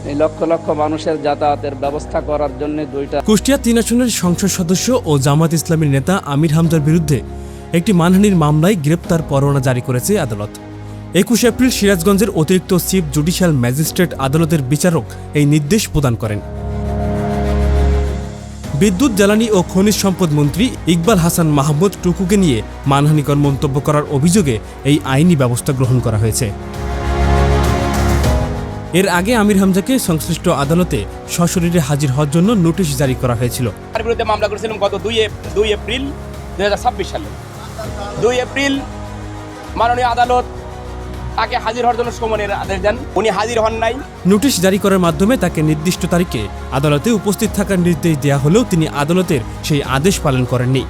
এই লক্ষ লক্ষ মানুষের যাতায়াতের ব্যবস্থা করার জন্য দুইটা। কুষ্টিয়া ৩ আসনের সংসদ সদস্য ও জামাত ইসলামীর নেতা আমির হামজার বিরুদ্ধে একটি মানহানির মামলায় গ্রেপ্তার পরোয়ানা জারি করেছে আদালত। ২১ এপ্রিল সিরাজগঞ্জের অতিরিক্ত চিফ জুডিশিয়াল ম্যাজিস্ট্রেট আদালতের বিচারক এই নির্দেশ প্রদান করেন। বিদ্যুৎ, জ্বালানি ও খনিজ সম্পদ মন্ত্রী ইকবাল হাসান মাহমুদ টুকুকে নিয়ে মানহানিকর মন্তব্য করার অভিযোগে এই আইনি ব্যবস্থা গ্রহণ করা হয়েছে। এর আগে আমির হামজাকে সংশ্লিষ্ট আদালতে সশরীরে হাজির হওয়ার জন্য নোটিশ জারি করা হয়েছিল। তার বিরুদ্ধে মামলা করেছিলাম গত ২ এপ্রিল ২০২৬ সালে। ২ এপ্রিল মাননীয় আদালত তাকে হাজির হওয়ার জন্য সমনের আদেশ দেন। উনি হাজির হন নাই। নোটিশ জারি করার মাধ্যমে তাকে নির্দিষ্ট তারিখে আদালতে উপস্থিত থাকার নির্দেশ দেওয়া হলেও তিনি আদালতের সেই আদেশ পালন করেননি।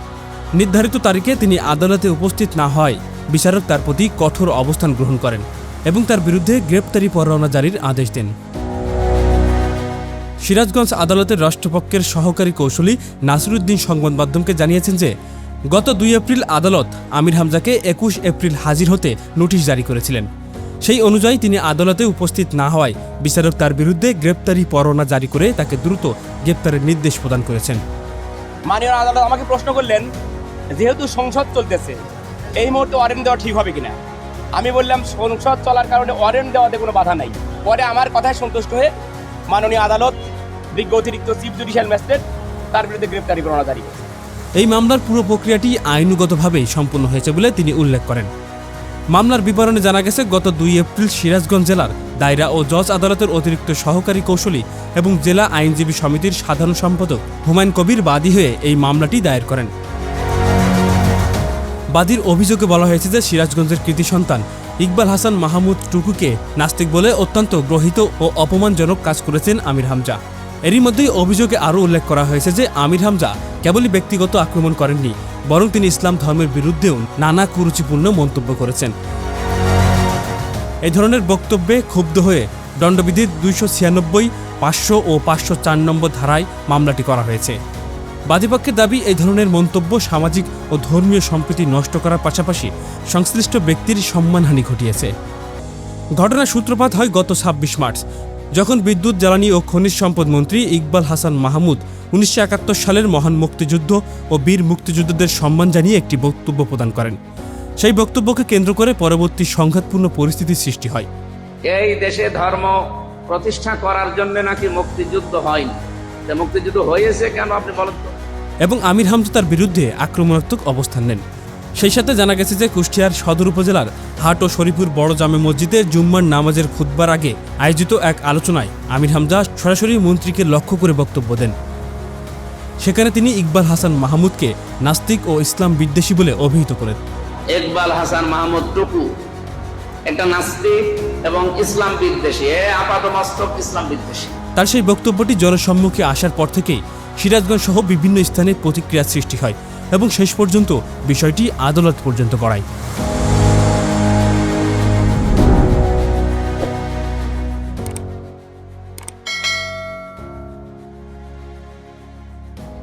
নির্ধারিত তারিখে তিনি আদালতে উপস্থিত না হয় বিচারক তার প্রতি কঠোর অবস্থান গ্রহণ করেন এবং তার বিরুদ্ধে গ্রেপ্তারি পরোয়ানা জারির আদেশ দেন। সিরাজগঞ্জ আদালতের রাষ্ট্রপক্ষের সহকারী কৌঁসুলি নাসিরুদ্দিন সংবাদ মাধ্যমকে জানিয়েছেন যে গত ২ এপ্রিল আদালত আমির হামজাকে ২১ এপ্রিল হাজির হতে নোটিশ জারি করেছিলেন। সেই অনুযায়ী তিনি আদালতে উপস্থিত না হওয়ায় বিচারক তার বিরুদ্ধে গ্রেপ্তারি পরোয়ানা জারি করে তাকে দ্রুত গ্রেপ্তারের নির্দেশ প্রদান করেছেন। মাননীয় আদালত আমাকে প্রশ্ন করলেন, যেহেতু সংসদ চলতেছে এই মুহূর্তে ওয়ারেন্ট দেওয়া ঠিক হবে কিনা। আমি বললাম সংসদ চলার কারণে ওয়ারেন্ট দেওয়াতে কোনো বাধা নাই। পরে আমার কথায় সন্তুষ্ট হয়ে মাননীয় আদালত বিজ্ঞ অতিরিক্ত চিফ জুডিশিয়াল ম্যাজিস্ট্রেট তার বিরুদ্ধে গ্রেপ্তারি পরোয়ানা জারি করেছে। এই মামলার পুরো প্রক্রিয়াটি আইনগতভাবেই সম্পন্ন হয়েছে বলে তিনি উল্লেখ করেন। মামলার বিবরণে জানা গেছে, গত ২ এপ্রিল সিরাজগঞ্জ জেলার দায়রা ও জজ আদালতের অতিরিক্ত সহকারী কৌঁসুলি এবং জেলা আইনজীবী সমিতির সাধারণ সম্পাদক হুমায়ুন কবির বাদী হয়ে এই মামলাটি দায়ের করেন। বাদীর অভিযোগে বলা হয়েছে যে সিরাজগঞ্জের কৃতি সন্তান ইকবাল হাসান মাহমুদ টুকুকে নাস্তিক বলে অত্যন্ত গ্রহিত ও অপমানজনক কাজ করেছেন আমির হামজা। এরই মধ্যেই অভিযোগে আরও উল্লেখ করা হয়েছে যে আমির হামজা কেবলই ব্যক্তিগত আক্রমণ করেননি, বরং তিনি ইসলাম ধর্মের বিরুদ্ধেও নানা কুরুচিপূর্ণ মন্তব্য করেছেন। এই ধরনের বক্তব্যে ক্ষুব্ধ হয়ে দণ্ডবিধির ২৯৬, ৫০০ ও ৫০৪ নম্বর ধারায় মামলাটি করা হয়েছে। বাদীপক্ষের দাবি, এই ধরনের মন্তব্য সামাজিক ও ধর্মীয় সম্প্রীতি নষ্ট করার পাশাপাশি সংশ্লিষ্ট ব্যক্তির সম্মানহানি ঘটিয়েছে। ঘটনার সূত্রপাত হয় গত ২৬ মার্চ, যখন বিদ্যুৎ, জ্বালানি ও খনিজ সম্পদ মন্ত্রী ইকবাল হাসান মাহমুদ ১৯৭১ সালের মহান মুক্তিযুদ্ধ ও বীর মুক্তিযোদ্ধাদের সম্মান জানিয়ে একটি বক্তব্য প্রদান করেন। সেই বক্তব্যকে কেন্দ্র করে পরবর্তী সংঘাতপূর্ণ পরিস্থিতির সৃষ্টি হয়। এই দেশে ধর্ম প্রতিষ্ঠা করার জন্য নাকি মুক্তিযুদ্ধ হয়নি। মুক্তিযুদ্ধ হয়েছে কেন আপনি বলেন তো? এবং আমির হামজা তার বিরুদ্ধে আক্রমণাত্মক অবস্থান নেন। সেই সাথে জানা গেছে যে কুষ্টিয়ার সদর উপজেলার হাট ও শরীফুর বড় জামে মসজিদে জুম্মার নামাজের খুতবার আগে আয়োজিত এক আলোচনায় আমির হামজা সরাসরি মন্ত্রীকে লক্ষ্য করে বক্তব্য দেন। সেখানে তিনি ইকবাল হাসান মাহমুদকে নাস্তিক ও ইসলাম বিদ্বেষী বলে অভিহিত করেন। ইকবাল হাসান মাহমুদ টুকু একটা নাস্তিক এবং ইসলাম বিদ্বেষী, আপাতমস্তক ইসলাম বিদ্বেষী। তার সেই বক্তব্যটি জনসম্মুখে আসার পর থেকেই সিরাজগঞ্জ সহ বিভিন্ন স্থানে প্রতিক্রিয়ার সৃষ্টি হয় এবং শেষ পর্যন্ত বিষয়টি আদালত পর্যন্ত গড়ায়।